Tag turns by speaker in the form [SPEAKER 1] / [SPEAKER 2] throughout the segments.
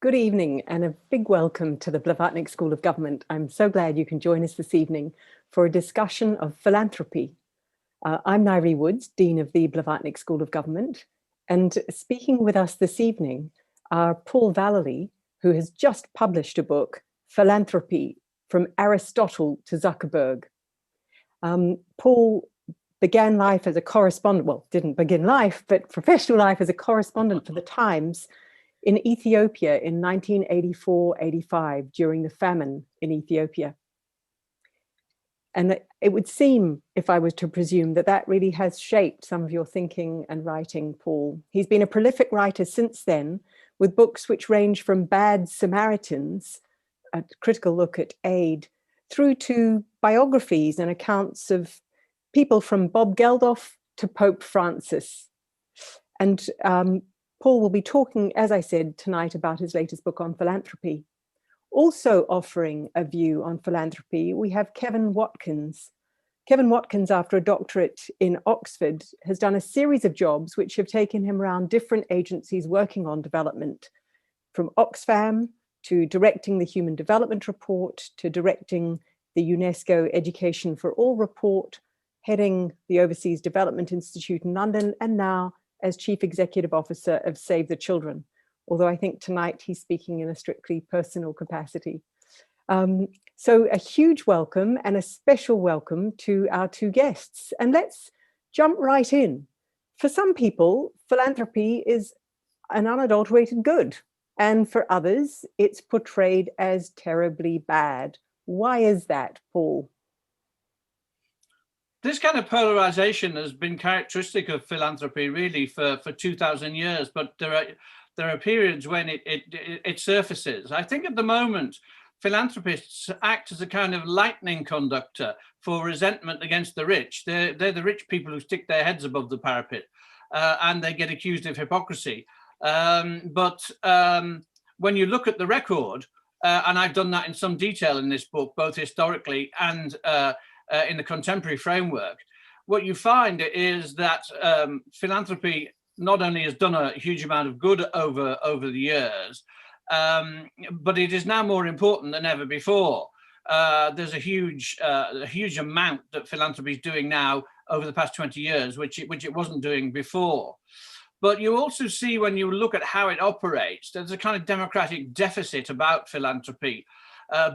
[SPEAKER 1] Good evening and a big welcome to the Blavatnik School of Government. I'm so glad you can join us this evening for a discussion of philanthropy. I'm Ngaire Woods, Dean of the Blavatnik School of Government, and speaking with us this evening are Paul Vallely, who has just published a book, Philanthropy, From Aristotle to Zuckerberg. Paul began life as a correspondent, well, didn't begin life, but professional life as a correspondent for the Times in Ethiopia in 1984-85 during the famine in Ethiopia. And it would seem, if I was to presume, that that really has shaped some of your thinking and writing, Paul. He's been a prolific writer since then, with books which range from Bad Samaritans, a critical look at aid, through to biographies and accounts of people from Bob Geldof to Pope Francis. And Paul will be talking, as I said, tonight about his latest book on philanthropy. Also offering a view on philanthropy, we have Kevin Watkins. Kevin Watkins, after a doctorate in Oxford, has done a series of jobs which have taken him around different agencies working on development, from Oxfam to directing the Human Development Report, to directing the UNESCO Education for All report, heading the Overseas Development Institute in London, and now as Chief Executive Officer of Save the Children, although I think tonight he's speaking in a strictly personal capacity. So a huge welcome and a special welcome to our two guests. And let's jump right in. For some people, philanthropy is an unadulterated good, and for others, it's portrayed as terribly bad. Why is that, Paul?
[SPEAKER 2] This kind of polarization has been characteristic of philanthropy really for 2,000 years, but there are periods when it surfaces. I think at the moment, philanthropists act as a kind of lightning conductor for resentment against the rich. They're the rich people who stick their heads above the parapet and they get accused of hypocrisy. But when you look at the record, and I've done that in some detail in this book, both historically and in the contemporary framework, what you find is that philanthropy not only has done a huge amount of good over the years, but it is now more important than ever before. There's a huge amount that philanthropy is doing now over the past 20 years, which it wasn't doing before. But you also see, when you look at how it operates, there's a kind of democratic deficit about philanthropy,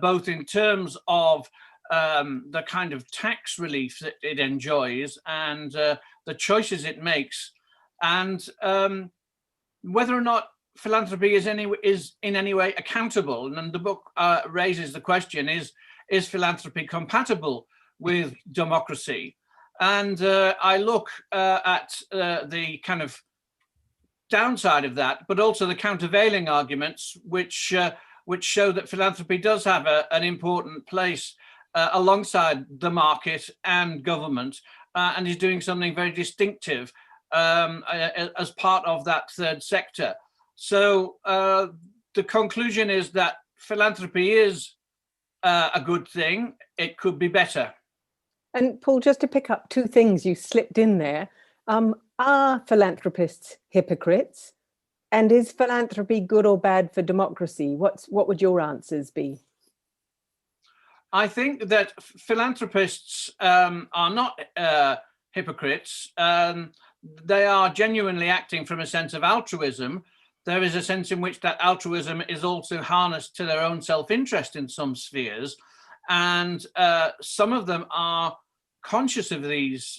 [SPEAKER 2] both in terms of the kind of tax relief that it enjoys and the choices it makes, and whether or not philanthropy is in any way accountable. And the book raises the question, is philanthropy compatible with democracy? And I look at the kind of downside of that, but also the countervailing arguments which show that philanthropy does have an important place alongside the market and government, and is doing something very distinctive as part of that third sector. So the conclusion is that philanthropy is a good thing. It could be better.
[SPEAKER 1] And Paul, just to pick up two things you slipped in there, are philanthropists hypocrites? And is philanthropy good or bad for democracy? What would your answers be?
[SPEAKER 2] I think that philanthropists are not hypocrites. They are genuinely acting from a sense of altruism. There is a sense in which that altruism is also harnessed to their own self-interest in some spheres. And some of them are conscious of these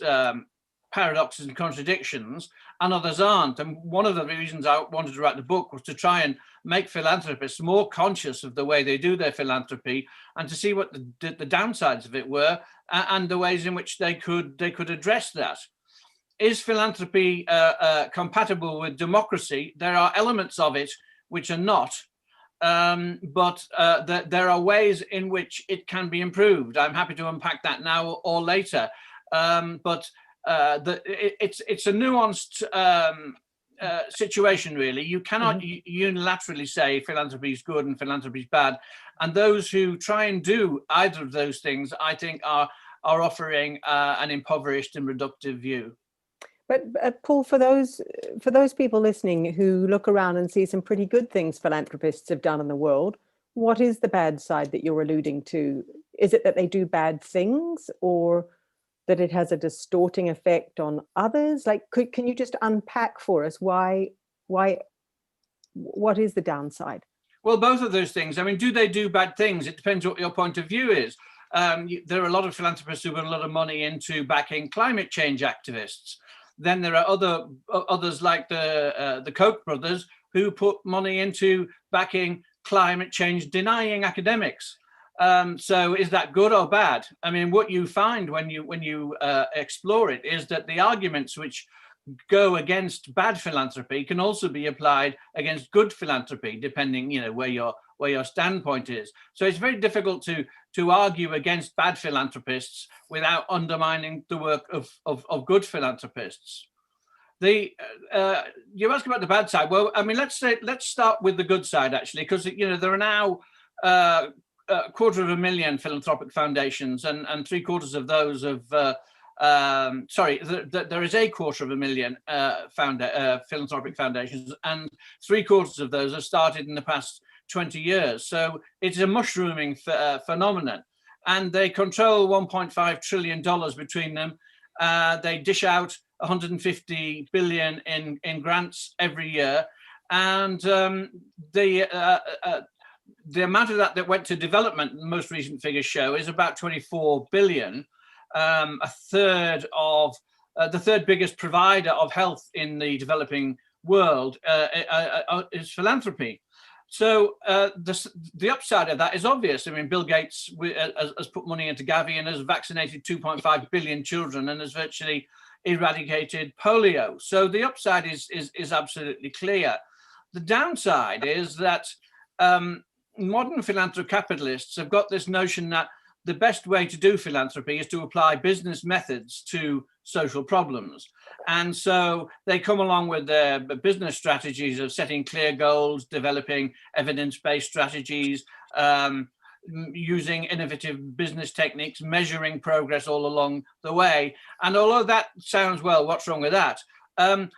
[SPEAKER 2] paradoxes and contradictions, and others aren't. And one of the reasons I wanted to write the book was to try and make philanthropists more conscious of the way they do their philanthropy, and to see what the downsides of it were, and the ways in which they could address that. Is philanthropy compatible with democracy? There are elements of it which are not, but there are ways in which it can be improved. I'm happy to unpack that now or later, but it's a nuanced situation, really. You cannot unilaterally say philanthropy is good and philanthropy is bad, and those who try and do either of those things, I think, are offering an impoverished and reductive view.
[SPEAKER 1] But Paul, for those people listening who look around and see some pretty good things philanthropists have done in the world, what is the bad side that you're alluding to? Is it that they do bad things, or that it has a distorting effect on others? Like, can you just unpack for us why, what is the downside?
[SPEAKER 2] Well, both of those things. I mean, do they do bad things? It depends what your point of view is. There are a lot of philanthropists who put a lot of money into backing climate change activists. Then there are others like the Koch brothers who put money into backing climate change denying academics. So is that good or bad? I mean, what you find when you explore it is that the arguments which go against bad philanthropy can also be applied against good philanthropy, depending, where your standpoint is. So it's very difficult to argue against bad philanthropists without undermining the work of good philanthropists. You ask about the bad side. Well, I mean, let's start with the good side, actually, because there are now 250,000 philanthropic foundations, and 3/4 of those have there is 250,000 philanthropic foundations, and 3/4 of those have started in the past 20 years. So it's a mushrooming phenomenon, and they control $1.5 trillion between them. They dish out 150 billion in grants every year, and the amount of that went to development, the most recent figures show, is about 24 billion. A third of the third biggest provider of health in the developing world is philanthropy. So the upside of that is obvious. I mean, Bill Gates has put money into Gavi and has vaccinated 2.5 billion children and has virtually eradicated polio. So the upside is absolutely clear. The downside is that modern philanthrocapitalists have got this notion that the best way to do philanthropy is to apply business methods to social problems. And so they come along with their business strategies of setting clear goals, developing evidence-based strategies, using innovative business techniques, measuring progress all along the way. And although that sounds, well, what's wrong with that?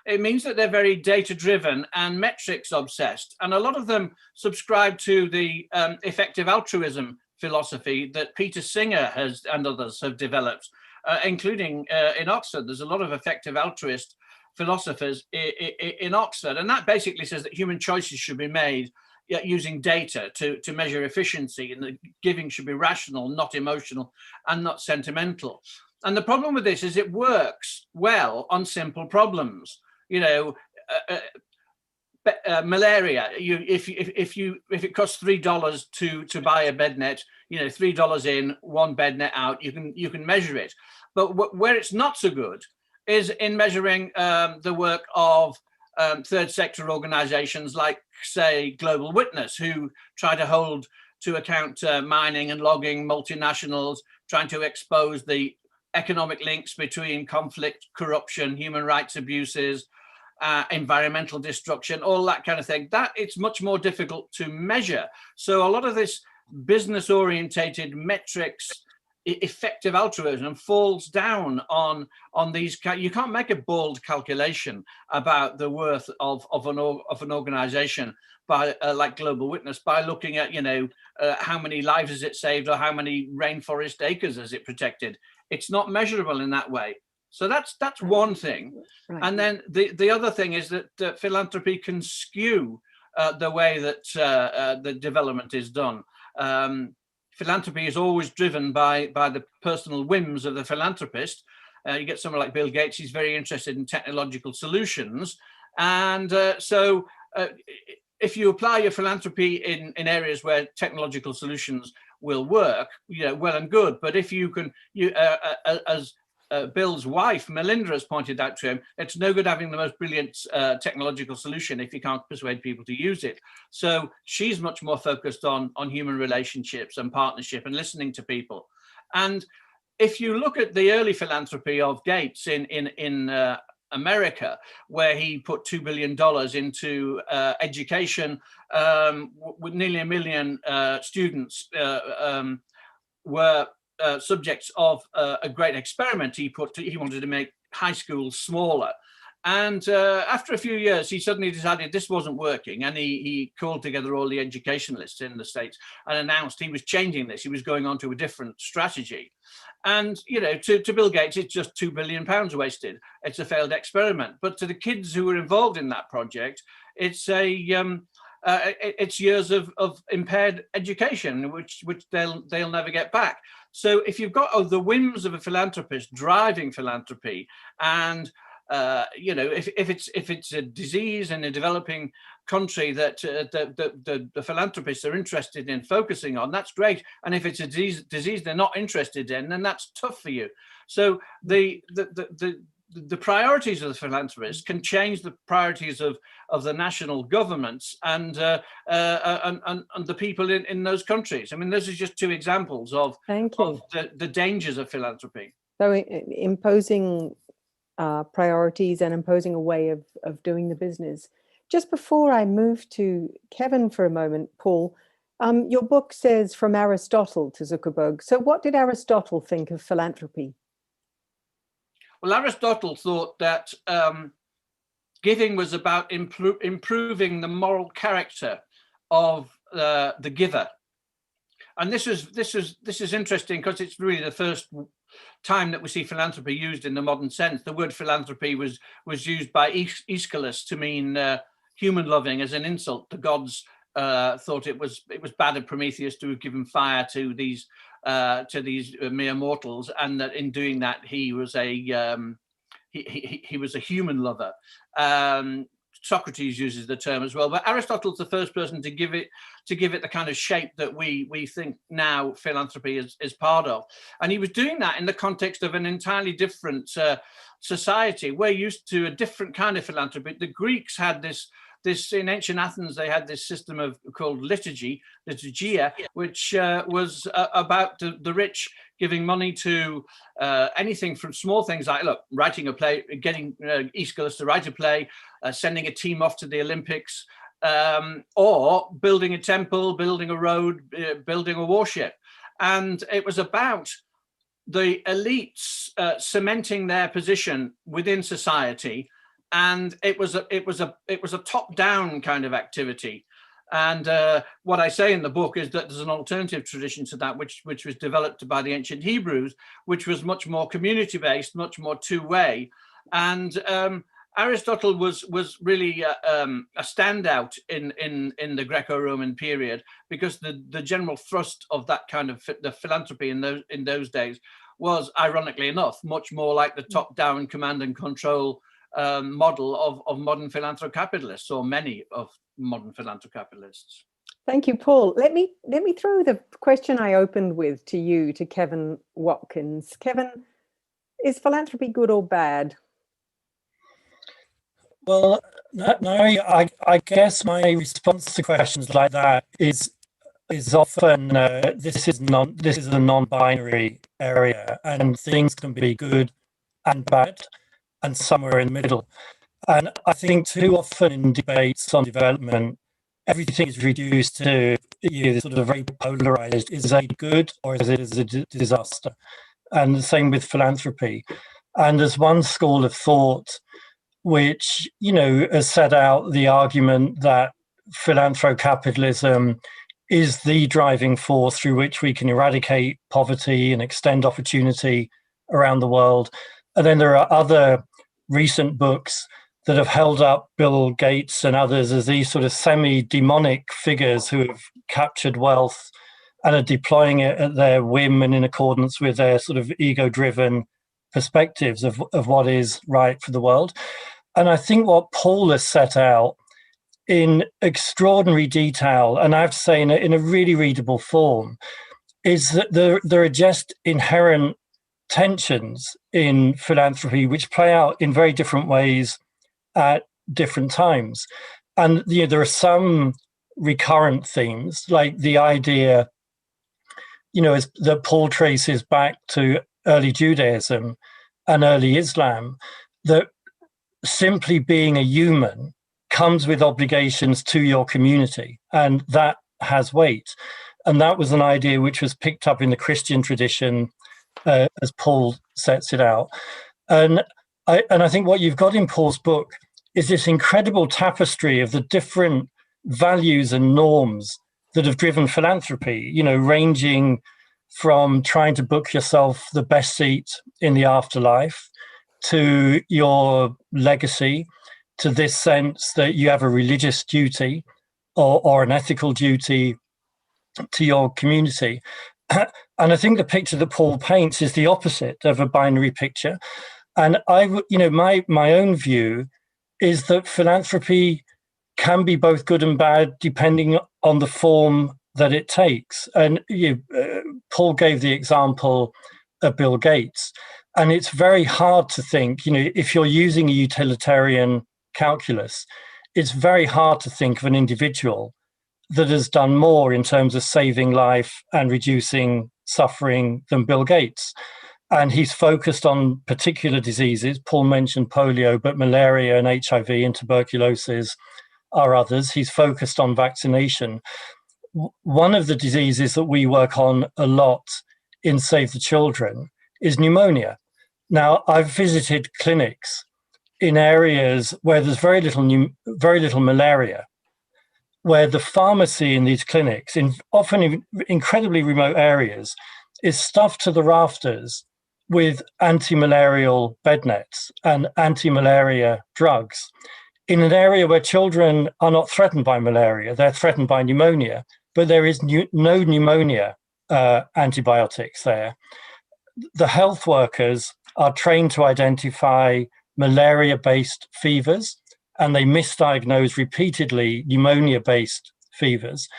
[SPEAKER 2] It means that they're very data-driven and metrics obsessed. And a lot of them subscribe to the effective altruism philosophy that Peter Singer and others have developed, including in Oxford. There's a lot of effective altruist philosophers in Oxford. And that basically says that human choices should be made using data to measure efficiency, and the giving should be rational, not emotional, and not sentimental. And the problem with this is it works well on simple problems. Malaria. If it costs $3 to buy a bed net, $3 in, one bed net out, you can measure it. But where it's not so good is in measuring the work of third sector organizations like, say, Global Witness, who try to hold to account mining and logging multinationals, trying to expose the economic links between conflict, corruption, human rights abuses, environmental destruction, all that kind of thing. That it's much more difficult to measure. So a lot of this business orientated metrics, effective altruism falls down on these. You can't make a bold calculation about the worth of an organization by like Global Witness by looking at how many lives has it saved or how many rainforest acres has it protected. It's not measurable in that way. So that's one thing. Right. And then the other thing is that philanthropy can skew the way that the development is done. Philanthropy is always driven by the personal whims of the philanthropist. You get someone like Bill Gates, he's very interested in technological solutions. And so if you apply your philanthropy in areas where technological solutions will work, well and good. But if you can, as Bill's wife, Melinda, has pointed out to him, it's no good having the most brilliant technological solution if you can't persuade people to use it. So she's much more focused on human relationships and partnership and listening to people. And if you look at the early philanthropy of Gates in America, where he put $2 billion into education, with nearly 1 million students were subjects of a great experiment. He wanted to make high schools smaller And after a few years, he suddenly decided this wasn't working, and he called together all the educationalists in the States and announced he was changing this. He was going on to a different strategy. And, to Bill Gates, it's just £2 billion wasted. It's a failed experiment. But to the kids who were involved in that project, it's it's years of impaired education, which they'll never get back. So if you've got the whims of a philanthropist driving philanthropy, and if it's a disease in a developing country that the philanthropists are interested in focusing on, that's great. And if it's a disease they're not interested in, then that's tough for you. So the priorities of the philanthropists can change the priorities of the national governments and the people in those countries. I mean, those are just two examples of the dangers of philanthropy.
[SPEAKER 1] So imposing priorities and imposing a way of doing the business. Just before I move to Kevin for a moment, Paul, your book says from Aristotle to Zuckerberg. So what did Aristotle think of philanthropy?
[SPEAKER 2] Well, Aristotle thought that giving was about improving the moral character of the giver. And this is interesting because it's really the first time that we see philanthropy used in the modern sense. The word philanthropy was used by Aeschylus to mean human loving as an insult. The gods thought it was bad of Prometheus to have given fire to these mere mortals, and that in doing that he was a human lover. Socrates uses the term as well, but Aristotle's the first person to give it the kind of shape that we think now philanthropy is part of. And he was doing that in the context of an entirely different society. We're used to a different kind of philanthropy. The Greeks had this in ancient Athens, they had this system called liturgia, which was about the rich giving money to anything from small things like, writing a play, getting Aeschylus to write a play, sending a team off to the Olympics, or building a temple, building a road, building a warship. And it was about the elites cementing their position within society. And it was a top-down kind of activity. And what I say in the book is that there's an alternative tradition to that, which was developed by the ancient Hebrews, which was much more community-based, much more two-way. And Aristotle was really a standout in the Greco-Roman period, because the general thrust of that kind of the philanthropy in those days was, ironically enough, much more like the top-down command and control model of modern philanthrocapitalists, or many of modern philanthrocapitalists.
[SPEAKER 1] Thank you, Paul. Let me throw the question I opened with to you, to Kevin Watkins. Kevin, is philanthropy good or bad?
[SPEAKER 3] Well, I guess my response to questions like that is often this is a non-binary area, and things can be good and bad, and somewhere in the middle. And I think too often in debates on development, everything is reduced to sort of very polarized. Is it good or is it a disaster? And the same with philanthropy. And there's one school of thought which, has set out the argument that philanthrocapitalism is the driving force through which we can eradicate poverty and extend opportunity around the world. And then there are other recent books that have held up Bill Gates and others as these sort of semi-demonic figures who have captured wealth and are deploying it at their whim and in accordance with their sort of ego-driven perspectives of what is right for the world. And I think what Paul has set out in extraordinary detail, and I have to say in a really readable form, is that there are just inherent tensions in philanthropy which play out in very different ways at different times. And there are some recurrent themes, like the idea, that Paul traces back to early Judaism and early Islam, that simply being a human comes with obligations to your community, and that has weight. And that was an idea which was picked up in the Christian tradition, as Paul sets it out. And I think what you've got in Paul's book is this incredible tapestry of the different values and norms that have driven philanthropy, ranging from trying to book yourself the best seat in the afterlife to your legacy, to this sense that you have a religious duty or an ethical duty to your community. And I think the picture that Paul paints is the opposite of a binary picture. And my own view is that philanthropy can be both good and bad depending on the form that it takes. And Paul gave the example of Bill Gates. And it's very hard to think, if you're using a utilitarian calculus, it's very hard to think of an individual that has done more in terms of saving life and reducing suffering than Bill Gates. And he's focused on particular diseases. Paul mentioned polio, but malaria and HIV and tuberculosis are others. He's focused on vaccination. One of the diseases that we work on a lot in Save the Children is pneumonia. Now, I've visited clinics in areas where there's very little malaria, where the pharmacy in these clinics, often in incredibly remote areas, is stuffed to the rafters with anti-malarial bed nets and anti-malaria drugs in an area where children are not threatened by malaria, they're threatened by pneumonia, but there is no pneumonia antibiotics there. The health workers are trained to identify malaria-based fevers, and they misdiagnose repeatedly pneumonia-based fevers.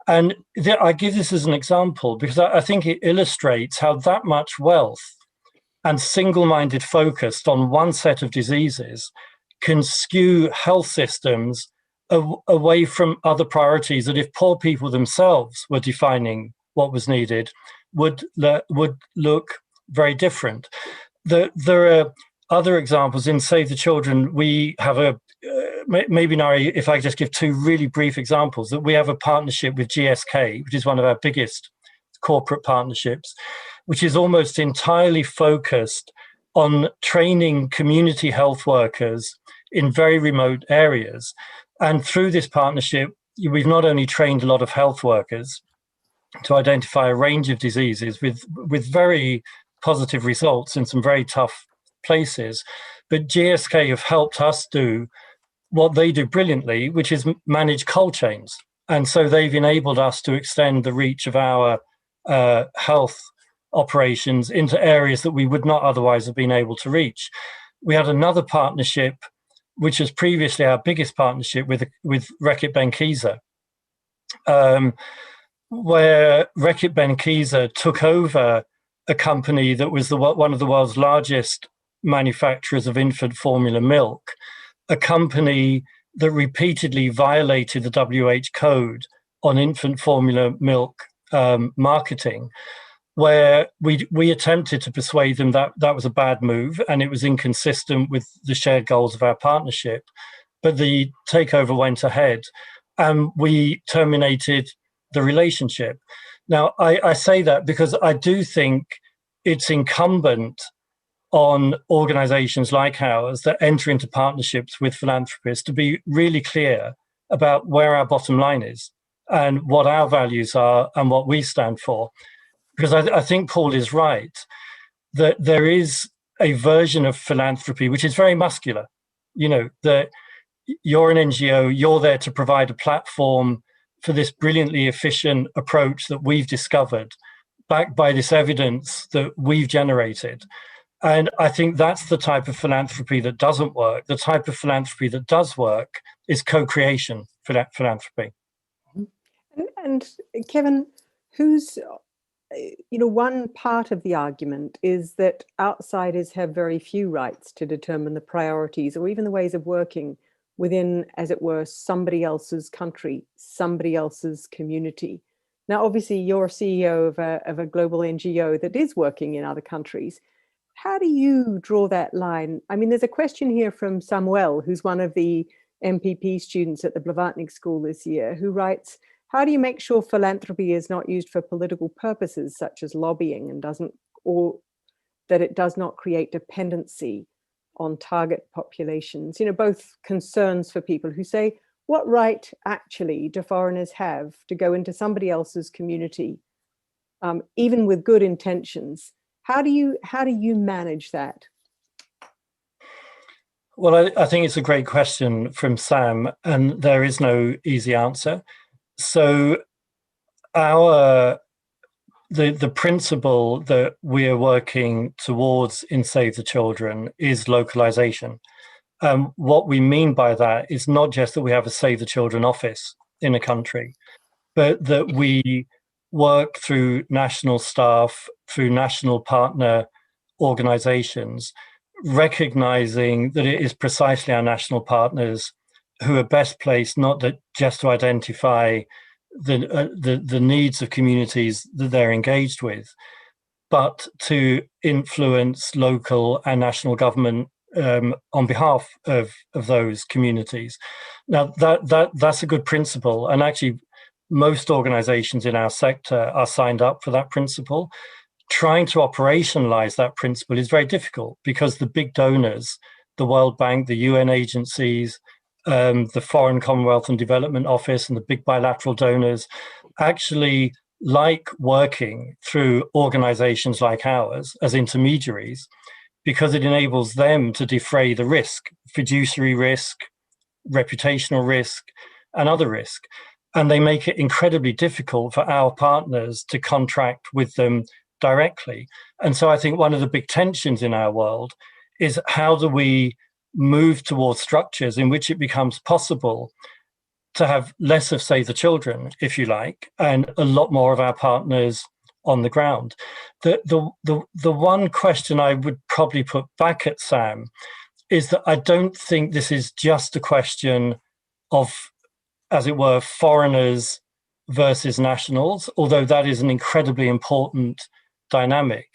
[SPEAKER 3] And I give this as an example because I think it illustrates how that much wealth and single-minded focus on one set of diseases can skew health systems away from other priorities that, if poor people themselves were defining what was needed, would look very different. There are other examples. In Save the Children, we have maybe, Ngaire, if I just give two really brief examples, that we have a partnership with GSK, which is one of our biggest corporate partnerships, which is almost entirely focused on training community health workers in very remote areas. And through this partnership, we've not only trained a lot of health workers to identify a range of diseases with very positive results in some very tough places, but GSK have helped us do what they do brilliantly, which is manage cold chains. And so they've enabled us to extend the reach of our health operations into areas that we would not otherwise have been able to reach. We had another partnership, which was previously our biggest partnership with Reckitt Benckiser, where Reckitt Benckiser took over a company that was one of the world's largest manufacturers of infant formula milk, a company that repeatedly violated the WH code on infant formula milk marketing, where we attempted to persuade them that that was a bad move and it was inconsistent with the shared goals of our partnership. But the takeover went ahead and we terminated the relationship. Now, I say that because I do think it's incumbent on organizations like ours that enter into partnerships with philanthropists to be really clear about where our bottom line is and what our values are and what we stand for. Because I think Paul is right, that there is a version of philanthropy which is very muscular. That you're an NGO, you're there to provide a platform for this brilliantly efficient approach that we've discovered, backed by this evidence that we've generated. And I think that's the type of philanthropy that doesn't work. The type of philanthropy that does work is co-creation philanthropy.
[SPEAKER 1] And Kevin, one part of the argument is that outsiders have very few rights to determine the priorities or even the ways of working within, as it were, somebody else's country, somebody else's community. Now, obviously, you're CEO of a global NGO that is working in other countries. How do you draw that line? I mean, there's a question here from Samuel, who's one of the MPP students at the Blavatnik School this year, who writes, how do you make sure philanthropy is not used for political purposes such as lobbying and that it does not create dependency on target populations, both concerns for people who say, what right actually do foreigners have to go into somebody else's community, even with good intentions? How do you manage that?
[SPEAKER 3] Well, I think it's a great question from Sam, and there is no easy answer. So the principle that we are working towards in Save the Children is localization. What we mean by that is not just that we have a Save the Children office in a country, but that we work through national staff, through national partner organizations, recognizing that it is precisely our national partners who are best placed not just to identify the needs of communities that they're engaged with, but to influence local and national government on behalf of those communities. Now, that's a good principle, and actually most organizations in our sector are signed up for that principle. Trying to operationalize that principle is very difficult because the big donors, the World Bank, the UN agencies, the Foreign Commonwealth and Development Office, and the big bilateral donors actually like working through organizations like ours as intermediaries, because it enables them to defray the risk, fiduciary risk, reputational risk, and other risk. And they make it incredibly difficult for our partners to contract with them directly. And so I think one of the big tensions in our world is, how do we move towards structures in which it becomes possible to have less of Save the Children, if you like, and a lot more of our partners on the ground. The one question I would probably put back at Sam is that I don't think this is just a question of, as it were, foreigners versus nationals, although that is an incredibly important dynamic.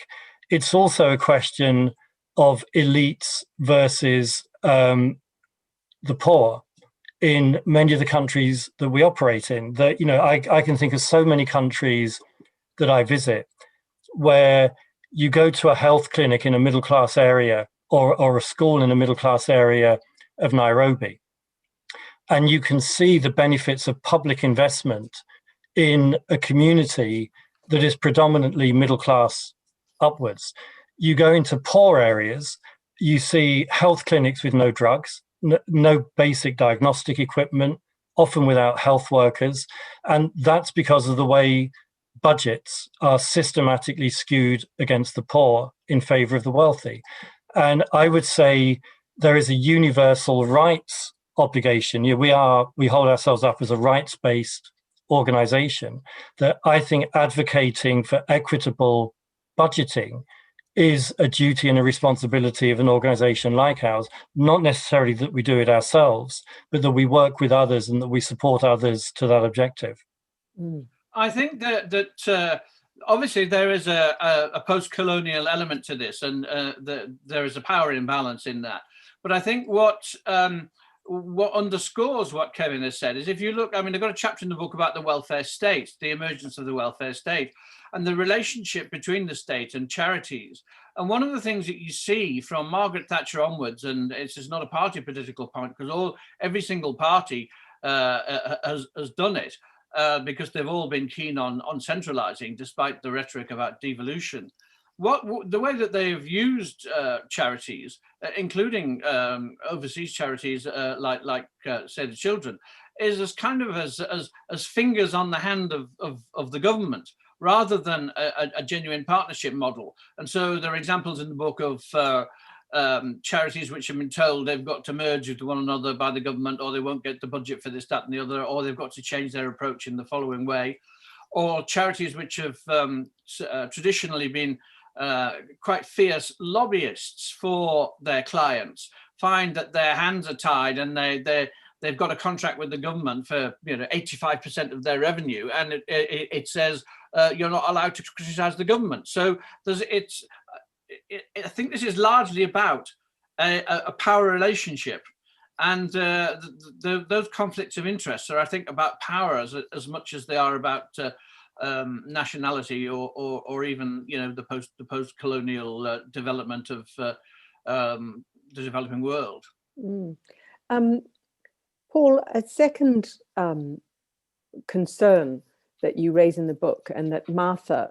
[SPEAKER 3] It's also a question of elites versus the poor in many of the countries that we operate in. That, I can think of so many countries that I visit where you go to a health clinic in a middle-class area, or a school in a middle-class area of Nairobi, and you can see the benefits of public investment in a community that is predominantly middle-class upwards. You go into poor areas, you see health clinics with no drugs, no basic diagnostic equipment, often without health workers. And that's because of the way budgets are systematically skewed against the poor in favor of the wealthy. And I would say there is a universal rights obligation. We hold ourselves up as a rights-based organization, that I think advocating for equitable budgeting is a duty and a responsibility of an organization like ours. Not necessarily that we do it ourselves, but that we work with others and that we support others to that objective.
[SPEAKER 2] I think that obviously there is a post-colonial element to this, and there is a power imbalance in that. But I think what underscores what Kevin has said is, if you look, I've got a chapter in the book about the welfare state, the emergence of the welfare state, and the relationship between the state and charities. And one of the things that you see from Margaret Thatcher onwards, and it's just not a party political point, because every single party has done it, because they've all been keen on centralizing, despite the rhetoric about devolution. The way that they have used charities, including overseas charities like Save the Children, is as kind of as fingers on the hand of the government, rather than a genuine partnership model. And so there are examples in the book of charities which have been told they've got to merge with one another by the government, or they won't get the budget for this, that, and the other, or they've got to change their approach in the following way. Or charities which have traditionally been quite fierce lobbyists for their clients, find that their hands are tied, and they've got a contract with the government for 85% of their revenue, and it says you're not allowed to criticize the government. So I think this is largely about a power relationship, and those conflicts of interest are, I think, about power as much as they are about nationality or even the post-colonial development of the developing world.
[SPEAKER 1] Mm. Paul, a second concern that you raise in the book and that Martha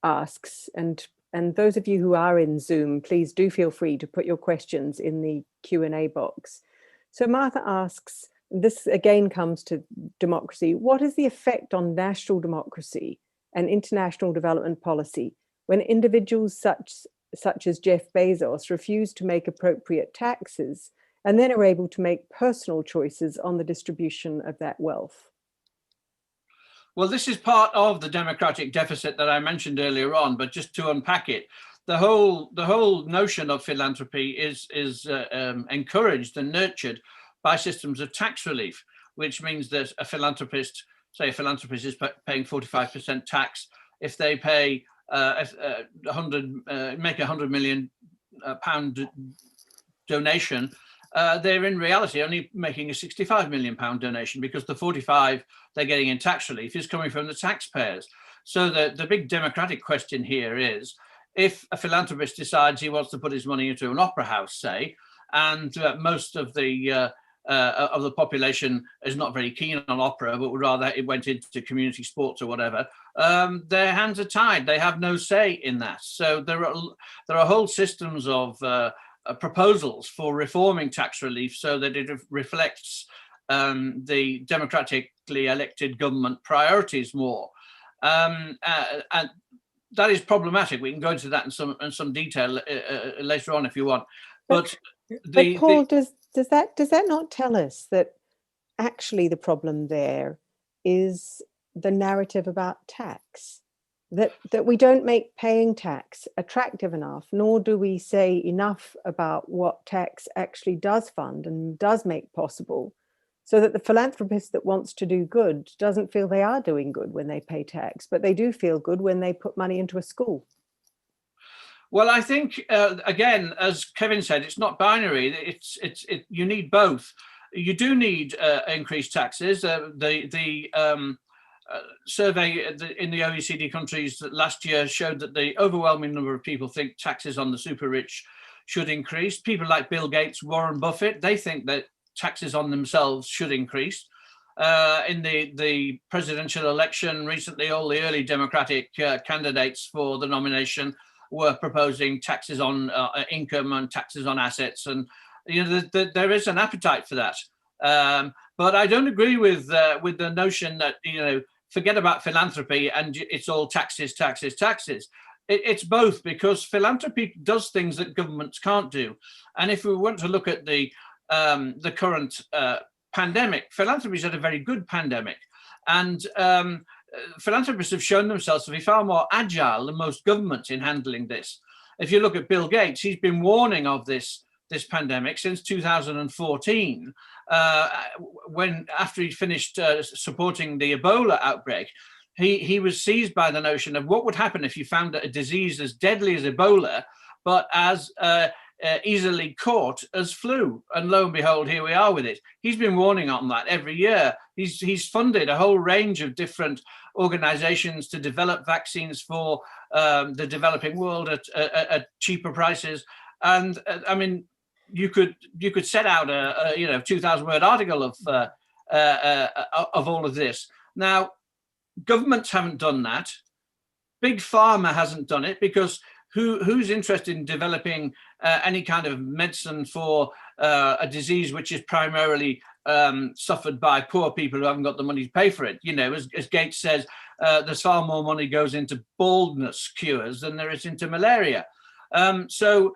[SPEAKER 1] asks, and those of you who are in Zoom, please do feel free to put your questions in the Q&A box. So Martha asks, this again comes to democracy, what is the effect on national democracy and international development policy when individuals such as Jeff Bezos refuse to make appropriate taxes and then are able to make personal choices on the distribution of that wealth?
[SPEAKER 2] Well, this is part of the democratic deficit that I mentioned earlier on, but just to unpack it, the whole notion of philanthropy is encouraged and nurtured by systems of tax relief, which means that a philanthropist is paying 45% tax if they pay make £100 million donation. They're in reality only making a £65 million donation, because the 45 they're getting in tax relief is coming from the taxpayers. So the big democratic question here is, if a philanthropist decides he wants to put his money into an opera house, say, and most of the population is not very keen on opera, but would rather it went into community sports or whatever, their hands are tied. They have no say in that. So there are whole systems of proposals for reforming tax relief so that it reflects the democratically elected government priorities more. And that is problematic. We can go into that in some detail later on if you want. But Paul,
[SPEAKER 1] does that not tell us that actually the problem there is the narrative about tax? That we don't make paying tax attractive enough, nor do we say enough about what tax actually does fund and does make possible, so that the philanthropist that wants to do good doesn't feel they are doing good when they pay tax, but they do feel good when they put money into a school.
[SPEAKER 2] Well, I think, again, as Kevin said, it's not binary. You need both. You do need increased taxes. The survey in the OECD countries last year showed that the overwhelming number of people think taxes on the super rich should increase. People like Bill Gates, Warren Buffett, they think that taxes on themselves should increase. In the presidential election recently, all the early Democratic candidates for the nomination were proposing taxes on income and taxes on assets, and there is an appetite for that. But I don't agree with the notion that forget about philanthropy and it's all taxes, taxes, taxes. It's both, because philanthropy does things that governments can't do. And if we want to look at the current pandemic, philanthropy's had a very good pandemic, and philanthropists have shown themselves to be far more agile than most governments in handling this. If you look at Bill Gates, he's been warning of this pandemic since 2014, when after he finished supporting the Ebola outbreak, he was seized by the notion of what would happen if you found a disease as deadly as Ebola, but as easily caught as flu. And lo and behold, here we are with it. He's been warning on that every year. He's funded a whole range of different organizations to develop vaccines for the developing world at cheaper prices. And I mean, you could set out a 2,000-word article of all of this. Now, governments haven't done that. Big pharma hasn't done it, because who's interested in developing any kind of medicine for a disease which is primarily suffered by poor people who haven't got the money to pay for it? As Gates says, there's far more money goes into baldness cures than there is into malaria. So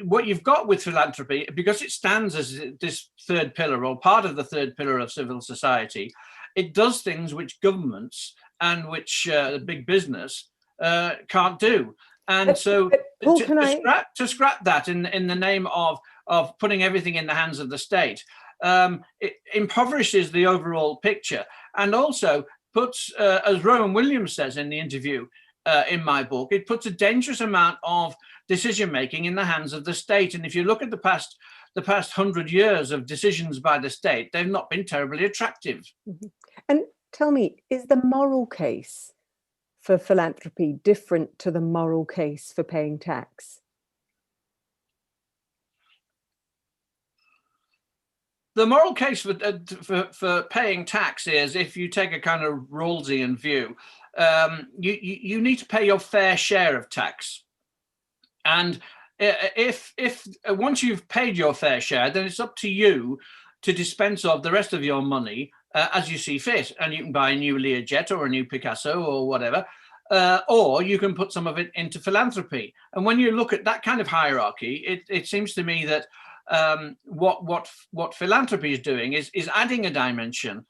[SPEAKER 2] what you've got with philanthropy, because it stands as this third pillar or part of the third pillar of civil society, it does things which governments and which big business can't do. And so
[SPEAKER 1] Paul,
[SPEAKER 2] to scrap that in the name of putting everything in the hands of the state, it impoverishes the overall picture, and also puts, as Rowan Williams says in the interview in my book, it puts a dangerous amount of decision making in the hands of the state. And if you look at the past 100 years of decisions by the state, they've not been terribly attractive.
[SPEAKER 1] Mm-hmm. And tell me, is the moral case for philanthropy different to the moral case for paying tax?
[SPEAKER 2] The moral case for paying tax is, if you take a kind of Rawlsian view, you need to pay your fair share of tax. And if once you've paid your fair share, then it's up to you to dispense of the rest of your money as you see fit. And you can buy a new Learjet or a new Picasso or whatever, or you can put some of it into philanthropy. And when you look at that kind of hierarchy, it seems to me that what philanthropy is doing is adding a dimension.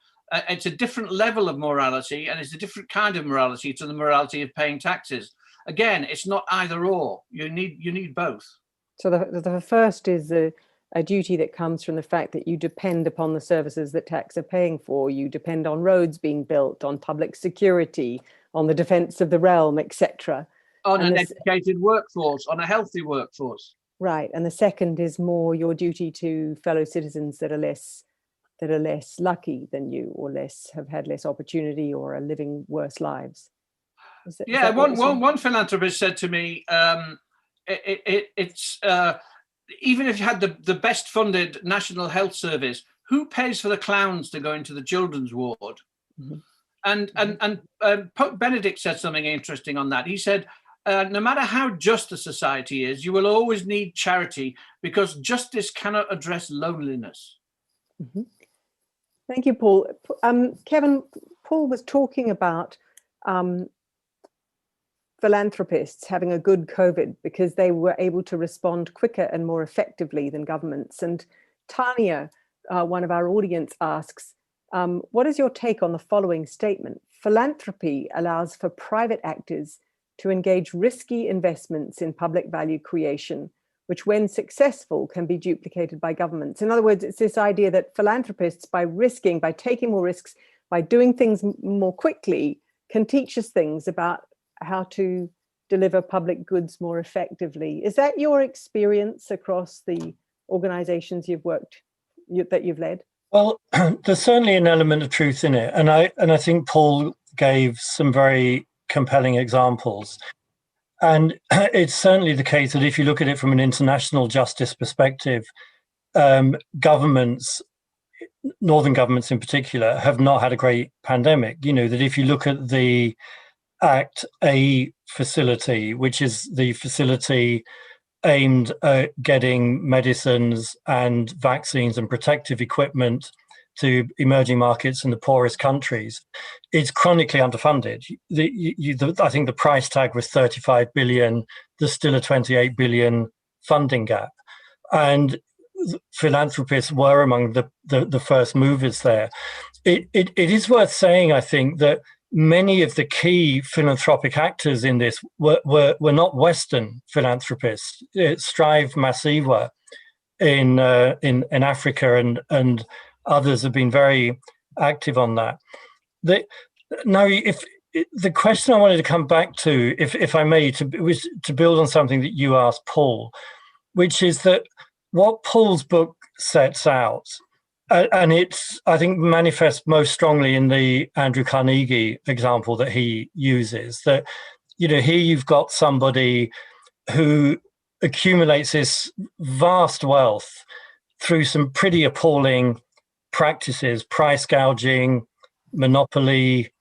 [SPEAKER 2] It's a different level of morality, and it's a different kind of morality to the morality of paying taxes. Again, it's not either or. You need both.
[SPEAKER 1] So the first is a duty that comes from the fact that you depend upon the services that tax are paying for. You depend on roads being built, on public security, on the defense of the realm, etc.
[SPEAKER 2] On an educated workforce, on a healthy workforce.
[SPEAKER 1] Right. And the second is more your duty to fellow citizens that are less lucky than you, or have had less opportunity, or are living worse lives.
[SPEAKER 2] One philanthropist said to me, it's even if you had the best funded National Health Service, who pays for the clowns to go into the children's ward? Mm-hmm. And Pope Benedict said something interesting on that. He said, no matter how just a society is, you will always need charity, because justice cannot address loneliness.
[SPEAKER 1] Mm-hmm. Thank you, Paul. Kevin, Paul was talking about philanthropists having a good COVID because they were able to respond quicker and more effectively than governments. And Tanya, one of our audience, asks, what is your take on the following statement? Philanthropy allows for private actors to engage risky investments in public value creation, which when successful can be duplicated by governments. In other words, it's this idea that philanthropists, by taking more risks, by doing things more quickly, can teach us things about how to deliver public goods more effectively. Is that your experience across the organizations that you've led?
[SPEAKER 3] Well, there's certainly an element of truth in it. And I think Paul gave some very compelling examples. And it's certainly the case that if you look at it from an international justice perspective, governments, northern governments in particular, have not had a great pandemic. You know, that if you look at the Act A facility, which is the facility aimed at getting medicines and vaccines and protective equipment to emerging markets in the poorest countries, it's chronically underfunded. I think the price tag was 35 billion. There's still a 28 billion funding gap. And philanthropists were among the first movers there. It is worth saying, I think, that many of the key philanthropic actors in this were not Western philanthropists. Strive Masiyiwa in Africa and others have been very active on that. Now, if the question I wanted to come back to, if I may, was to build on something that you asked Paul, which is that what Paul's book sets out, and it's, I think, manifests most strongly in the Andrew Carnegie example that he uses, that, you know, here you've got somebody who accumulates this vast wealth through some pretty appalling practices: price gouging, monopoly,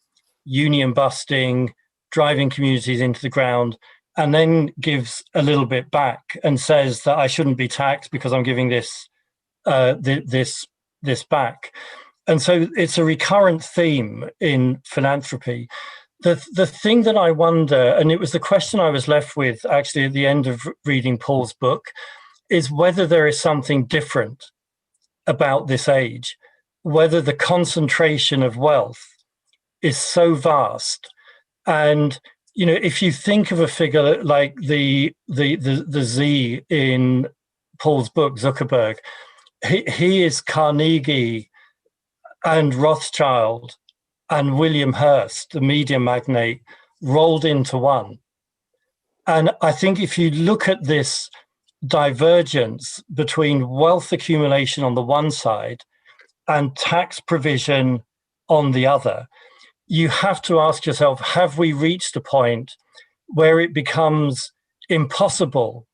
[SPEAKER 3] union busting, driving communities into the ground, and then gives a little bit back and says that I shouldn't be taxed because I'm giving this back. And so it's a recurrent theme in philanthropy. The thing that I wonder, and it was the question I was left with actually at the end of reading Paul's book, is whether there is something different about this age, whether the concentration of wealth is so vast. And, you know, if you think of a figure like the Z in Paul's book, Zuckerberg, he is Carnegie and Rothschild and William Hearst, the media magnate, rolled into one. And I think if you look at this divergence between wealth accumulation on the one side and tax provision on the other, you have to ask yourself, have we reached a point where it becomes impossible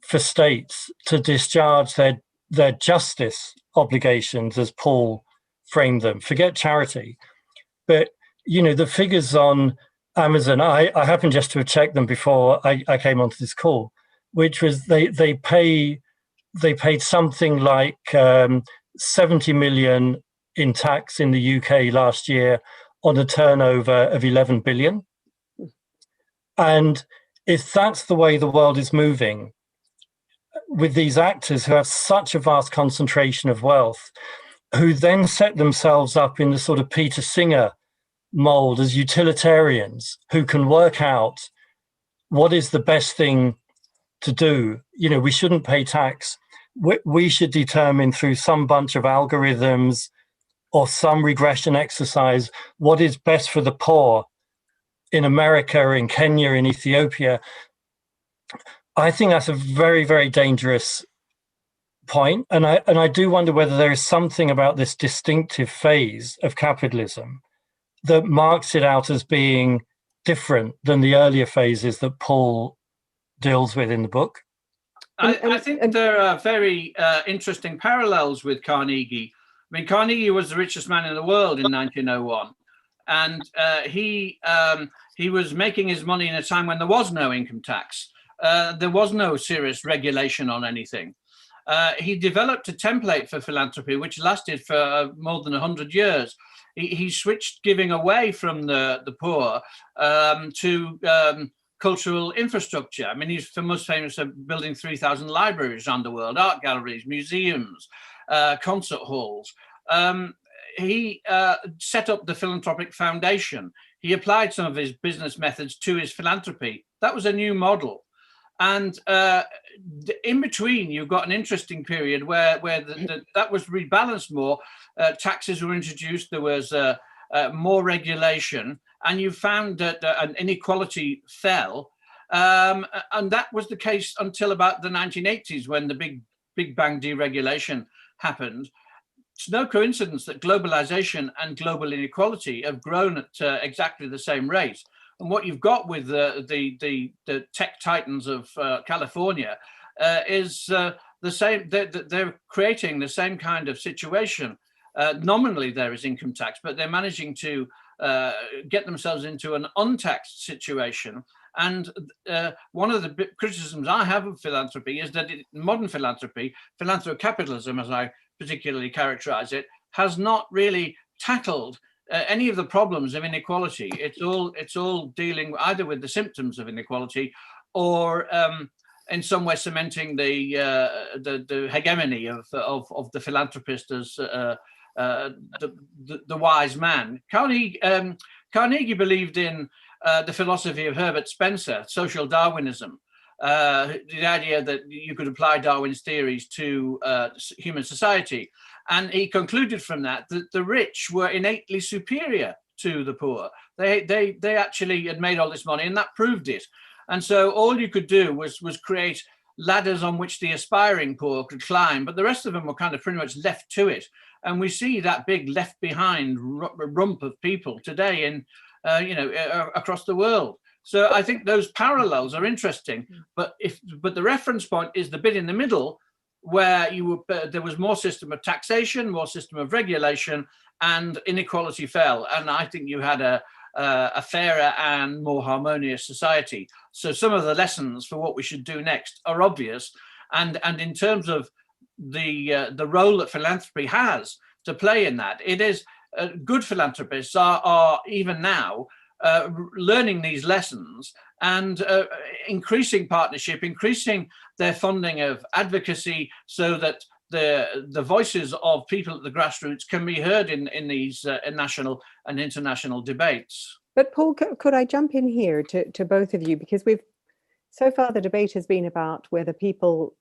[SPEAKER 3] for states to discharge their their justice obligations, as Paul framed them. Forget charity. But, the figures on Amazon, I happened just to have checked them before I came onto this call, which was they paid something like 70 million in tax in the UK last year on a turnover of 11 billion. And if that's the way the world is moving, with these actors who have such a vast concentration of wealth, who then set themselves up in the sort of Peter Singer mold as utilitarians who can work out what is the best thing to do. We shouldn't pay tax. We should determine through some bunch of algorithms or some regression exercise what is best for the poor in America, in Kenya, in Ethiopia. I think that's a very, very dangerous point. And I do wonder whether there is something about this distinctive phase of capitalism that marks it out as being different than the earlier phases that Paul deals with in the book.
[SPEAKER 2] I think there are very interesting parallels with Carnegie. I mean, Carnegie was the richest man in the world in 1901. And he was making his money in a time when there was no income tax. There was no serious regulation on anything. He developed a template for philanthropy, which lasted for more than 100 years. He switched giving away from the poor to cultural infrastructure. I mean, he's most famous for building 3,000 libraries around the world, art galleries, museums, concert halls. He set up the Philanthropic Foundation. He applied some of his business methods to his philanthropy. That was a new model. And in between, you've got an interesting period where that was rebalanced more. Taxes were introduced. There was more regulation. And you found that an inequality fell. And that was the case until about the 1980s, when the Big Bang deregulation happened. It's no coincidence that globalization and global inequality have grown at exactly the same rate. And what you've got with the tech titans of California is the same. They're creating the same kind of situation. Nominally, there is income tax, but they're managing to get themselves into an untaxed situation. And one of the criticisms I have of philanthropy is that modern philanthropy, philanthrocapitalism, as I particularly characterize it, has not really tackled any of the problems of inequality. It's all dealing either with the symptoms of inequality or in some way cementing the hegemony of the philanthropist as the wise man. Carnegie believed in the philosophy of Herbert Spencer, social Darwinism, the idea that you could apply Darwin's theories to human society. And he concluded from that the rich were innately superior to the poor. They actually had made all this money, and that proved it. And so all you could do was create ladders on which the aspiring poor could climb, but the rest of them were kind of pretty much left to it. And we see that big left behind rump of people today in across the world. So I think those parallels are interesting, but the reference point is the bit in the middle where there was more system of taxation, more system of regulation, and inequality fell. And I think you had a fairer and more harmonious society. So some of the lessons for what we should do next are obvious. And in terms of the role that philanthropy has to play in that, it is good philanthropists are even now learning these lessons and increasing partnership, increasing their funding of advocacy, so that the voices of people at the grassroots can be heard in these national and international debates.
[SPEAKER 1] But Paul, could I jump in here to both of you? Because so far the debate has been about whether people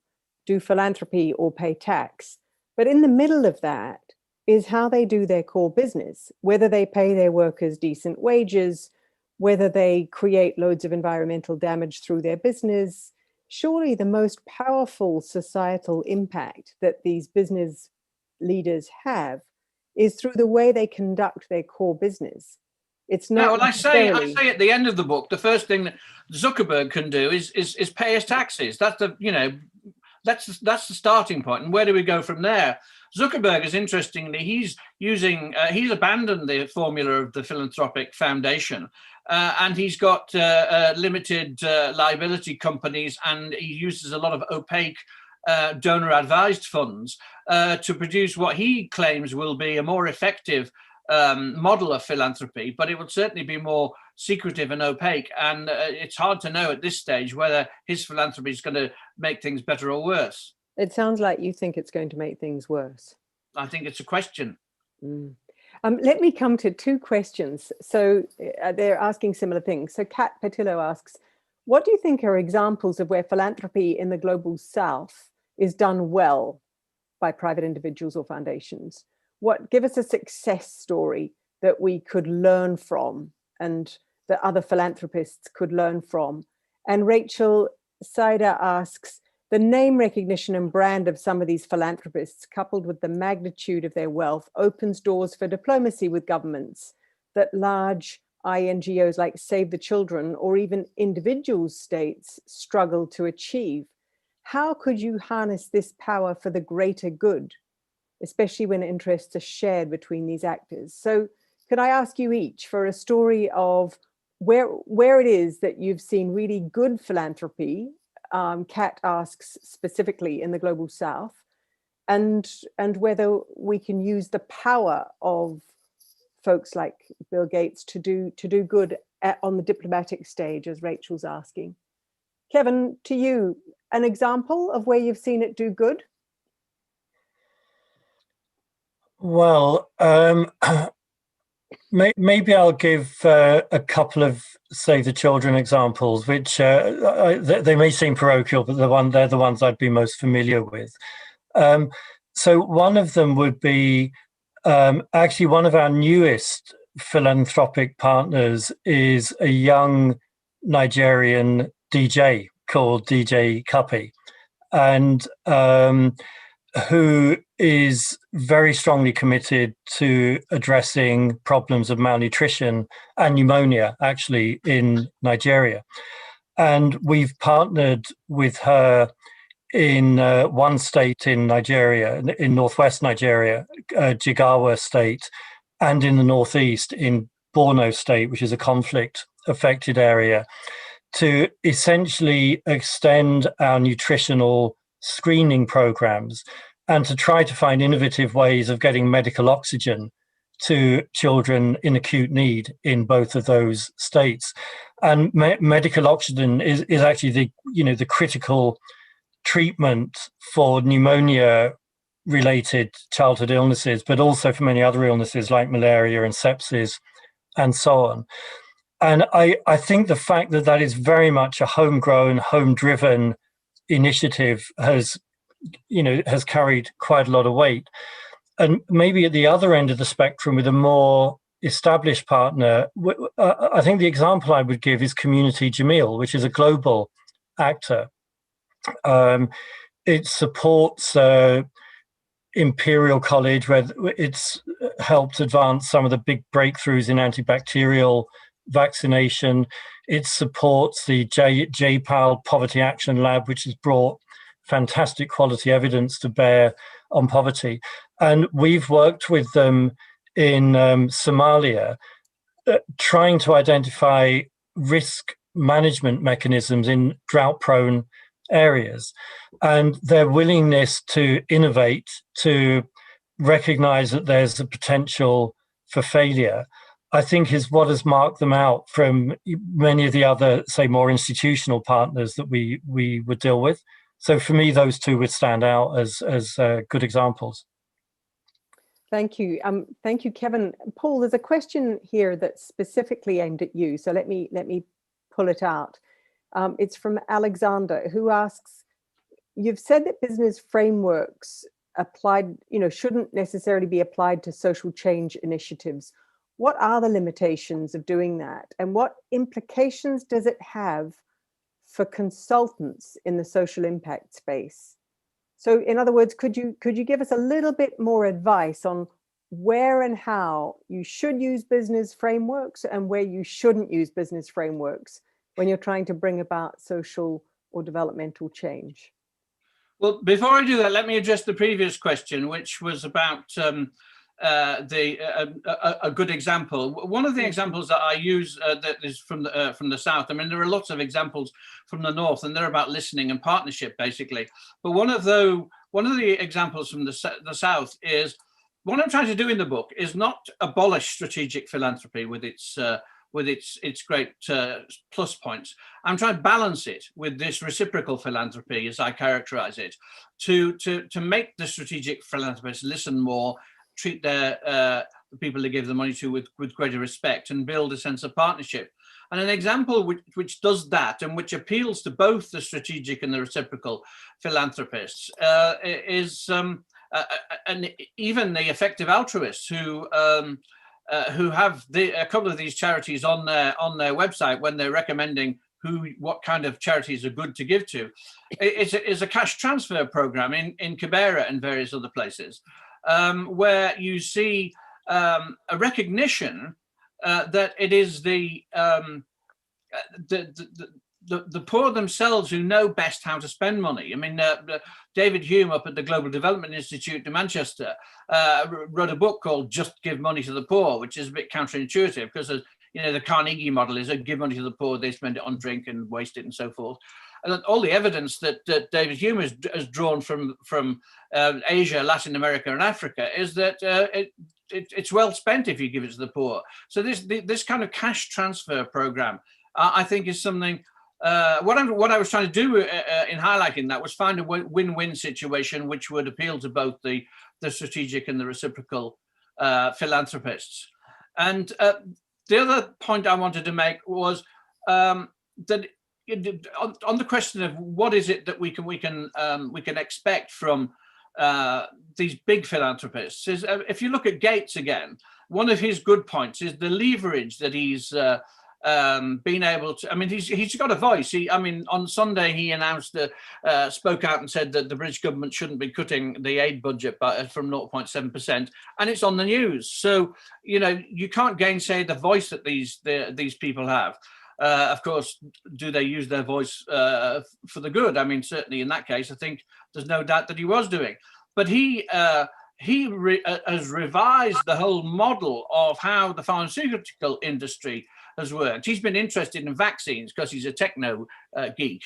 [SPEAKER 1] do philanthropy or pay tax. But in the middle of that is how they do their core business, whether they pay their workers decent wages, whether they create loads of environmental damage through their business. Surely the most powerful societal impact that these business leaders have is through the way they conduct their core business. It's not.
[SPEAKER 2] No, well, I say at the end of the book, the first thing that Zuckerberg can do is pay his taxes. That's that's the starting point. And where do we go from there? Zuckerberg is, interestingly, he's abandoned the formula of the philanthropic foundation, and he's got limited liability companies, and he uses a lot of opaque donor advised funds to produce what he claims will be a more effective model of philanthropy, but it would certainly be more secretive and opaque. And it's hard to know at this stage whether his philanthropy is going to make things better or worse.
[SPEAKER 1] It sounds like you think it's going to make things worse.
[SPEAKER 2] I think it's a question.
[SPEAKER 1] Let me come to two questions. So they're asking similar things. So Kat Patillo asks, what do you think are examples of where philanthropy in the global south is done well by private individuals or foundations? Give us a success story that we could learn from and that other philanthropists could learn from. And Rachel Sider asks, the name recognition and brand of some of these philanthropists, coupled with the magnitude of their wealth, opens doors for diplomacy with governments that large INGOs like Save the Children or even individual states struggle to achieve. How could you harness this power for the greater good, especially when interests are shared between these actors? So could I ask you each for a story of where it is that you've seen really good philanthropy? Kat asks specifically in the global south, and whether we can use the power of folks like Bill Gates to do good on the diplomatic stage, as Rachel's asking. Kevin, to you, an example of where you've seen it do good?
[SPEAKER 3] Well, maybe I'll give a couple of Save the Children examples, which they may seem parochial, but they're the ones I'd be most familiar with. So one of them would be actually one of our newest philanthropic partners is a young Nigerian DJ called DJ Cuppy, and who is very strongly committed to addressing problems of malnutrition and pneumonia, actually, in Nigeria. And we've partnered with her in one state in Nigeria, in northwest Nigeria, Jigawa state, and in the northeast in Borno state, which is a conflict-affected area, to essentially extend our nutritional screening programs and to try to find innovative ways of getting medical oxygen to children in acute need in both of those states. And medical oxygen is actually the critical treatment for pneumonia related childhood illnesses, but also for many other illnesses like malaria and sepsis and so on. And I think the fact that that is very much a homegrown, home-driven initiative has carried quite a lot of weight. And maybe at the other end of the spectrum, with a more established partner, I think the example I would give is Community Jameel, which is a global actor. It supports Imperial College, where it's helped advance some of the big breakthroughs in antibacterial vaccination. It supports the JPAL Poverty Action Lab, which has brought fantastic quality evidence to bear on poverty. And we've worked with them in Somalia, trying to identify risk management mechanisms in drought-prone areas. And their willingness to innovate, to recognize that there's a potential for failure, I think is what has marked them out from many of the other, say, more institutional partners that we would deal with. So for me, those two would stand out as good examples.
[SPEAKER 1] Thank you. Thank you, Kevin. Paul, there's a question here that's specifically aimed at you. So let me pull it out. It's from Alexander, who asks, you've said that business frameworks shouldn't necessarily be applied to social change initiatives. What are the limitations of doing that? And what implications does it have for consultants in the social impact space? So in other words, could you give us a little bit more advice on where and how you should use business frameworks and where you shouldn't use business frameworks when you're trying to bring about social or developmental change?
[SPEAKER 2] Well, before I do that, let me address the previous question, which was about a good example. One of the examples that I use that is from the South. I mean, there are lots of examples from the North, and they're about listening and partnership, basically. But one of the examples from the South is, what I'm trying to do in the book is not abolish strategic philanthropy with its great plus points. I'm trying to balance it with this reciprocal philanthropy, as I characterize it, to make the strategic philanthropists listen more, treat the people they give the money to with greater respect, and build a sense of partnership. And an example which does that, and which appeals to both the strategic and the reciprocal philanthropists, is and even the effective altruists who have a couple of these charities on their website when they're recommending what kind of charities are good to give to. It's a cash transfer program in Kibera and various other places, where you see a recognition that it is the poor themselves who know best how to spend money. I mean, David Hume up at the Global Development Institute in Manchester wrote a book called Just Give Money to the Poor, which is a bit counterintuitive because, the Carnegie model is give money to the poor, they spend it on drink and waste it and so forth. And all the evidence that David Hume has drawn from Asia, Latin America and Africa is that it's well spent if you give it to the poor. So this kind of cash transfer program, I think, is something. What I was trying to do in highlighting that was find a win-win situation which would appeal to both the strategic and the reciprocal philanthropists. And the other point I wanted to make was that on the question of what is it that we can expect from these big philanthropists is, if you look at Gates again, one of his good points is the leverage that he's been able to. I mean, he's got a voice. On Sunday he announced spoke out and said that the British government shouldn't be cutting the aid budget from 0.7%, and it's on the news. So you can't gainsay the voice that these people have. Of course, do they use their voice for the good? I mean, certainly in that case, I think there's no doubt that he was doing. But he has revised the whole model of how the pharmaceutical industry has worked. He's been interested in vaccines because he's a techno geek.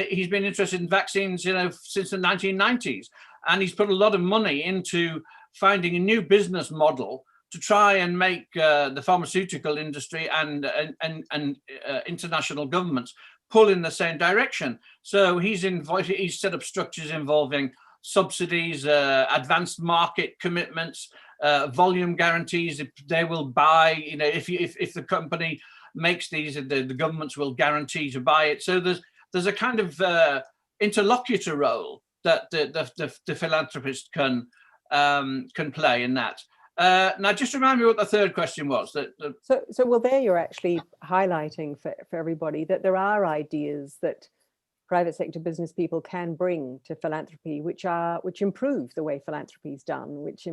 [SPEAKER 2] He's been interested in vaccines, since the 1990s, and he's put a lot of money into finding a new business model to try and make the pharmaceutical industry and international governments pull in the same direction. So he's set up structures involving subsidies, advanced market commitments, volume guarantees. If they will buy, if the company makes these, the governments will guarantee to buy it. So there's a kind of interlocutor role that the philanthropist can play in that. Now, just remind me what the third question was.
[SPEAKER 1] So there you're actually highlighting for everybody that there are ideas that private sector business people can bring to philanthropy, which improve the way philanthropy is done, which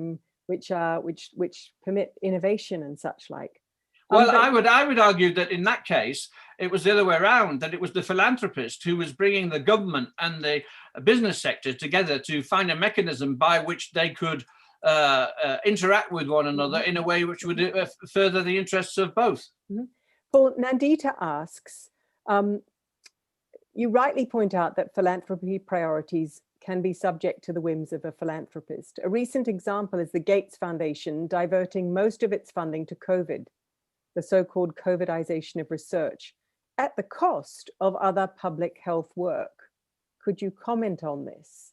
[SPEAKER 1] permit innovation and such like.
[SPEAKER 2] Well, I would argue that in that case, it was the other way around, that it was the philanthropist who was bringing the government and the business sector together to find a mechanism by which they could interact with one another in a way which would further the interests of both.
[SPEAKER 1] Mm-hmm. Well, Nandita asks, you rightly point out that philanthropy priorities can be subject to the whims of a philanthropist. A recent example is the Gates Foundation diverting most of its funding to COVID, the so-called COVIDization of research, at the cost of other public health work. Could you comment on this?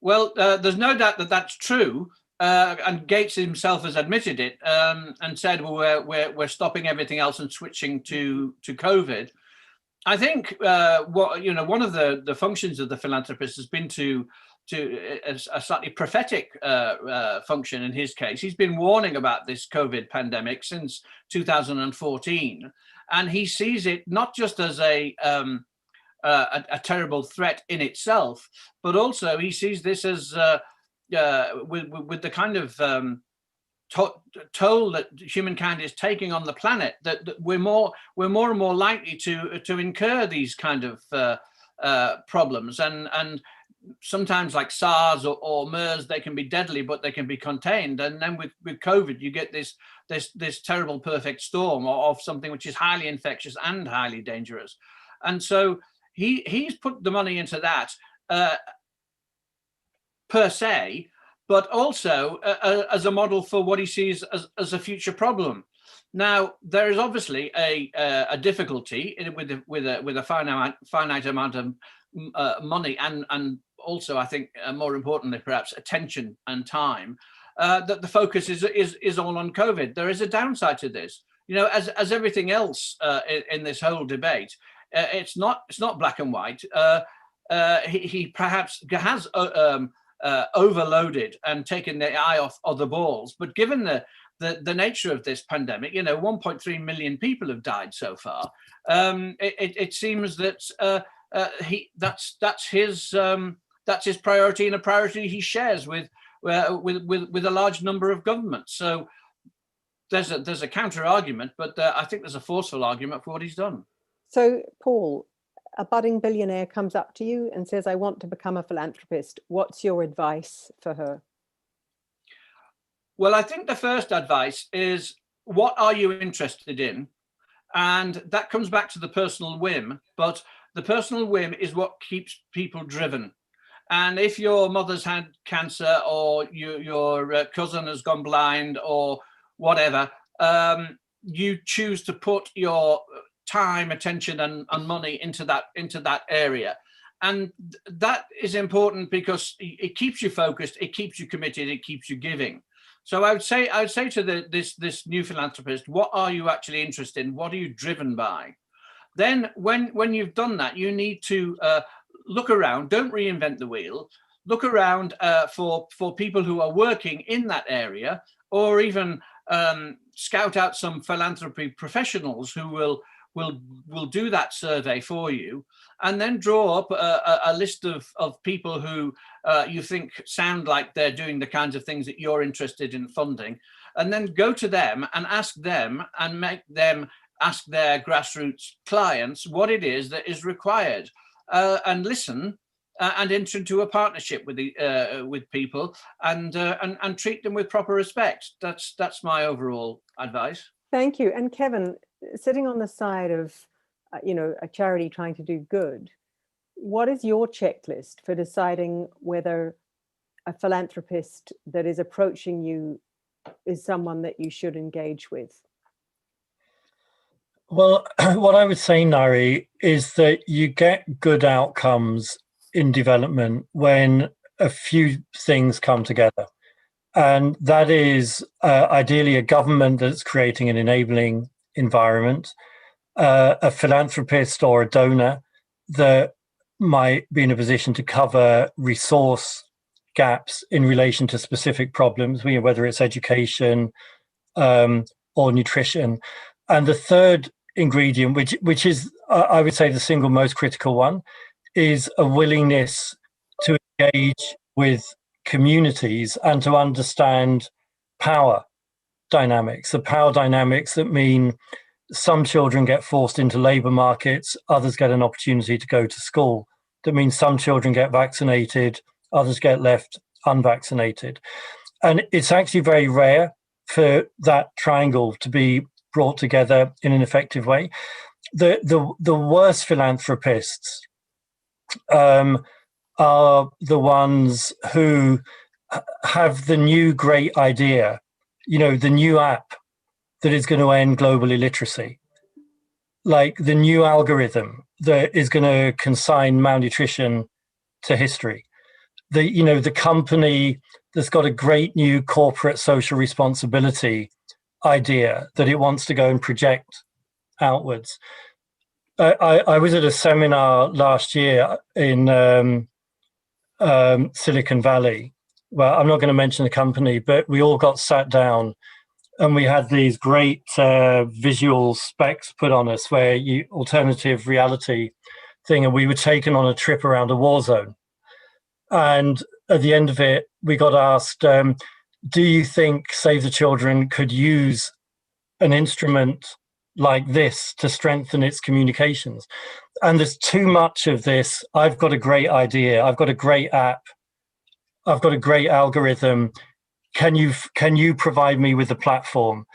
[SPEAKER 2] Well, there's no doubt that that's true, and Gates himself has admitted it and said, "Well, we're stopping everything else and switching to COVID." I think one of the functions of the philanthropist has been to a slightly prophetic function. In his case, he's been warning about this COVID pandemic since 2014, and he sees it not just as a terrible threat in itself, but also he sees this as with the kind of toll that humankind is taking on the planet, that we're more and more likely to incur these kind of problems, and sometimes like SARS or MERS, they can be deadly, but they can be contained. And then with COVID, you get this terrible perfect storm of something which is highly infectious and highly dangerous. And so he's put the money into that per se, but also as a model for what he sees as a future problem. Now, there is obviously a difficulty with a finite amount of money and also, I think, more importantly, perhaps attention and time, that the focus is all on COVID. There is a downside to this. You know, as everything else in this whole debate, it's not black and white. He perhaps has overloaded and taken the eye off other balls. But given the nature of this pandemic, you know, 1.3 million people have died so far. It seems that that's his priority, and a priority he shares with a large number of governments. So there's a counter argument, but I think there's a forceful argument for what he's done.
[SPEAKER 1] So, Paul, a budding billionaire comes up to you and says, "I want to become a philanthropist." What's your advice for her?
[SPEAKER 2] Well, I think the first advice is, what are you interested in? And that comes back to the personal whim, but the personal whim is what keeps people driven. And if your mother's had cancer, or your cousin has gone blind, or whatever, you choose to put your time, attention, and money into that area. And that is important because it keeps you focused, it keeps you committed, it keeps you giving. So I would say to this new philanthropist, what are you actually interested in? What are you driven by? Then when you've done that, you need to look around. Don't reinvent the wheel. Look around for people who are working in that area, or even scout out some philanthropy professionals who will do that survey for you, and then draw up a list of people who you think sound like they're doing the kinds of things that you're interested in funding, and then go to them and ask them, and make them ask their grassroots clients what it is that is required, and listen and enter into a partnership with people, and treat them with proper respect. That's my overall advice.
[SPEAKER 1] Thank you. And Kevin, sitting on the side of a charity trying to do good, what is your checklist for deciding whether a philanthropist that is approaching you is someone that you should engage with?
[SPEAKER 3] Well, what I would say, Ngaire, is that you get good outcomes in development when a few things come together. And that is ideally a government that's creating an enabling environment, a philanthropist or a donor that might be in a position to cover resource gaps in relation to specific problems, whether it's education or nutrition. And the third ingredient, which is, I would say, the single most critical one, is a willingness to engage with communities and to understand power dynamics, the power dynamics that mean some children get forced into labor markets, others get an opportunity to go to school. That means some children get vaccinated, others get left unvaccinated. And it's actually very rare for that triangle to be brought together in an effective way. The worst philanthropists are the ones who have the new great idea, the new app that is going to end global illiteracy, like the new algorithm that is going to consign malnutrition to history, the company that's got a great new corporate social responsibility idea that it wants to go and project outwards. I was at a seminar last year in Silicon Valley. Well, I'm not going to mention the company, but we all got sat down and we had these great visual specs put on us, where alternative reality thing, and we were taken on a trip around a war zone. And at the end of it, we got asked, do you think Save the Children could use an instrument like this to strengthen its communications. And there's too much of this. I've got a great idea. I've got a great app. I've got a great algorithm. Can you provide me with the platform?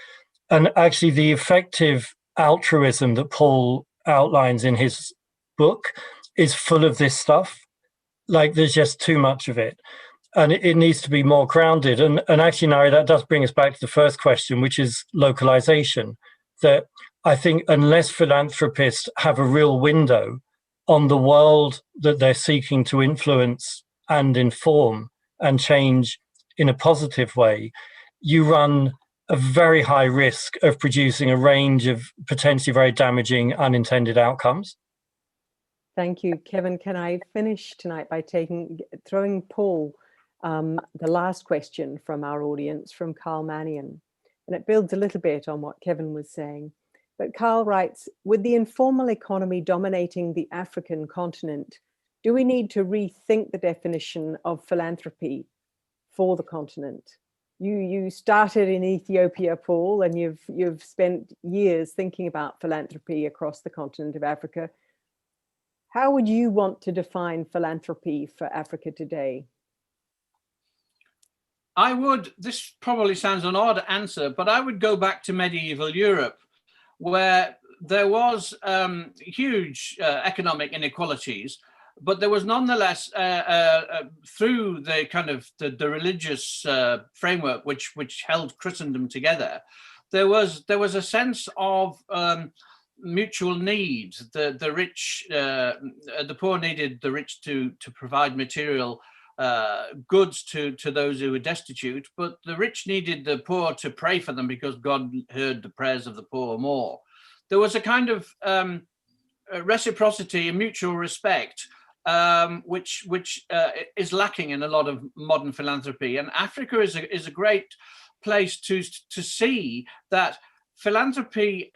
[SPEAKER 3] And actually, the effective altruism that Paul outlines in his book is full of this stuff. Like, there's just too much of it. And it needs to be more grounded. And actually, Ngaire, that does bring us back to the first question, which is localization. That I think unless philanthropists have a real window on the world that they're seeking to influence and inform and change in a positive way, you run a very high risk of producing a range of potentially very damaging unintended outcomes.
[SPEAKER 1] Thank you, Kevin. Can I finish tonight by throwing Paul the last question from our audience, from Carl Mannion, and it builds a little bit on what Kevin was saying. But Carl writes, with the informal economy dominating the African continent, do we need to rethink the definition of philanthropy for the continent? You started in Ethiopia, Paul, and you've spent years thinking about philanthropy across the continent of Africa. How would you want to define philanthropy for Africa today?
[SPEAKER 2] I would, this probably sounds an odd answer, but I would go back to medieval Europe, where there was huge economic inequalities, but there was nonetheless, through the kind of the religious framework which held Christendom together, there was a sense of mutual need. The rich, the poor needed the rich to provide material goods to those who were destitute, but the rich needed the poor to pray for them because God heard the prayers of the poor more. There was a kind of reciprocity and mutual respect, which is lacking in a lot of modern philanthropy. And Africa is a great place to see that philanthropy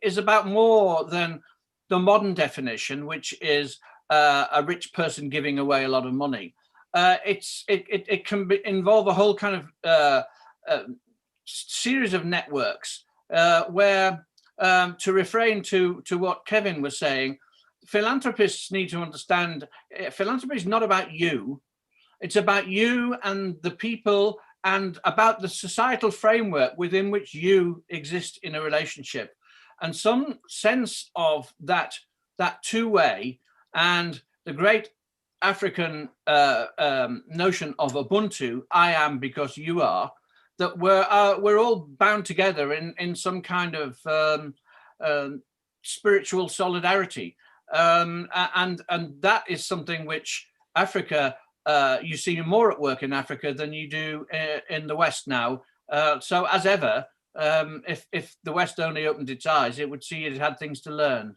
[SPEAKER 2] is about more than the modern definition, which is a rich person giving away a lot of money. It can involve a whole kind of series of networks where, to refrain to what Kevin was saying, philanthropists need to understand philanthropy is not about you. It's about you and the people and about the societal framework within which you exist in a relationship. And some sense of that two-way and the great African notion of Ubuntu, I am because you are, that we're all bound together in some kind of spiritual solidarity. And that is something which Africa, you see more at work in Africa than you do in the West now. So as ever, if the West only opened its eyes, it would see it had things to learn.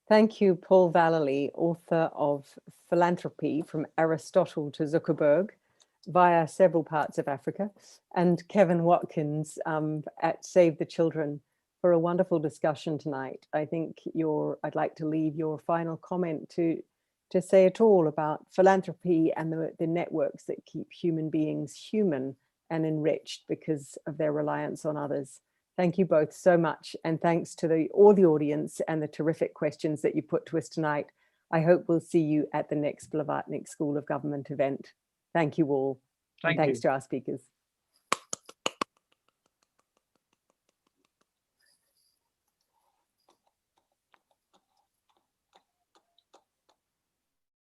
[SPEAKER 1] Thank you, Paul Vallely, author of Philanthropy from Aristotle to Zuckerberg via several parts of Africa, and Kevin Watkins at Save the Children for a wonderful discussion tonight. I think I'd like to leave your final comment to say it all about philanthropy and the networks that keep human beings human and enriched because of their reliance on others. Thank you both so much. And thanks to all the audience and the terrific questions that you put to us tonight. I hope we'll see you at the next Blavatnik School of Government event. Thank you all.
[SPEAKER 2] Thanks
[SPEAKER 1] to our speakers.